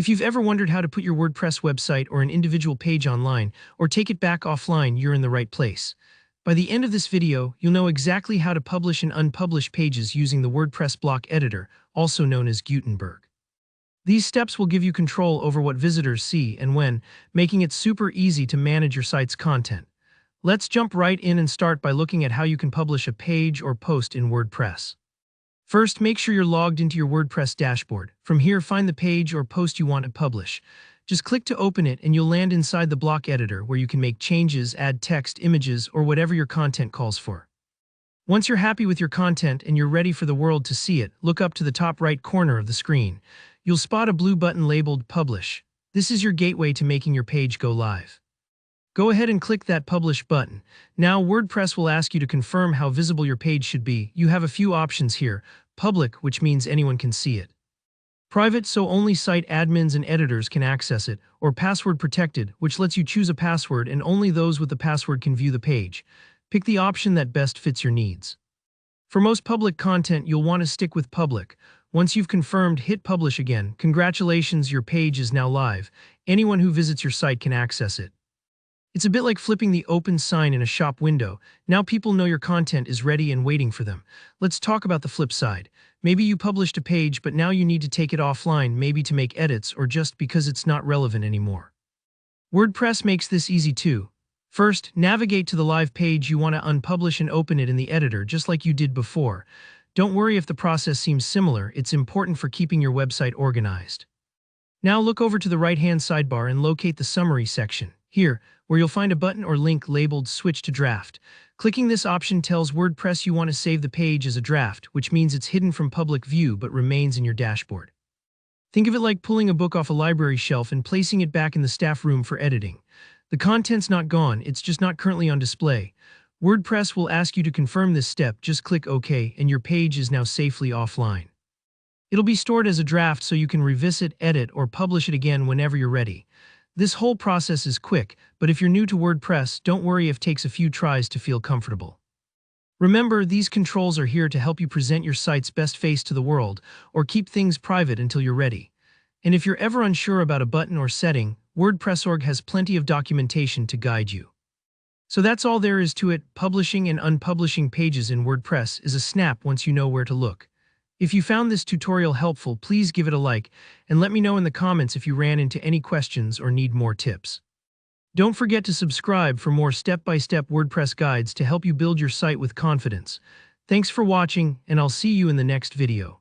If you've ever wondered how to put your WordPress website or an individual page online, or take it back offline, you're in the right place. By the end of this video, you'll know exactly how to publish and unpublish pages using the WordPress block editor, also known as Gutenberg. These steps will give you control over what visitors see and when, making it super easy to manage your site's content. Let's jump right in and start by looking at how you can publish a page or post in WordPress. First, make sure you're logged into your WordPress dashboard. From here, find the page or post you want to publish. Just click to open it and you'll land inside the block editor where you can make changes, add text, images, or whatever your content calls for. Once you're happy with your content and you're ready for the world to see it, look up to the top right corner of the screen. You'll spot a blue button labeled Publish. This is your gateway to making your page go live. Go ahead and click that Publish button. Now, WordPress will ask you to confirm how visible your page should be. You have a few options here. Public, which means anyone can see it. Private, so only site admins and editors can access it. Or password protected, which lets you choose a password and only those with the password can view the page. Pick the option that best fits your needs. For most public content, you'll want to stick with public. Once you've confirmed, hit Publish again. Congratulations, your page is now live. Anyone who visits your site can access it. It's a bit like flipping the open sign in a shop window. Now people know your content is ready and waiting for them. Let's talk about the flip side. Maybe you published a page, but now you need to take it offline, maybe to make edits or just because it's not relevant anymore. WordPress makes this easy too. First, navigate to the live page you want to unpublish and open it in the editor just like you did before. Don't worry if the process seems similar, it's important for keeping your website organized. Now look over to the right-hand sidebar and locate the summary section. Here, where you'll find a button or link labeled Switch to Draft. Clicking this option tells WordPress you want to save the page as a draft, which means it's hidden from public view but remains in your dashboard. Think of it like pulling a book off a library shelf and placing it back in the staff room for editing. The content's not gone, it's just not currently on display. WordPress will ask you to confirm this step, just click OK, and your page is now safely offline. It'll be stored as a draft so you can revisit, edit, or publish it again whenever you're ready. This whole process is quick, but if you're new to WordPress, don't worry if it takes a few tries to feel comfortable. Remember, these controls are here to help you present your site's best face to the world, or keep things private until you're ready. And if you're ever unsure about a button or setting, WordPress.org has plenty of documentation to guide you. So that's all there is to it. Publishing and unpublishing pages in WordPress is a snap once you know where to look. If you found this tutorial helpful, please give it a like and let me know in the comments if you ran into any questions or need more tips. Don't forget to subscribe for more step-by-step WordPress guides to help you build your site with confidence. Thanks for watching, and I'll see you in the next video.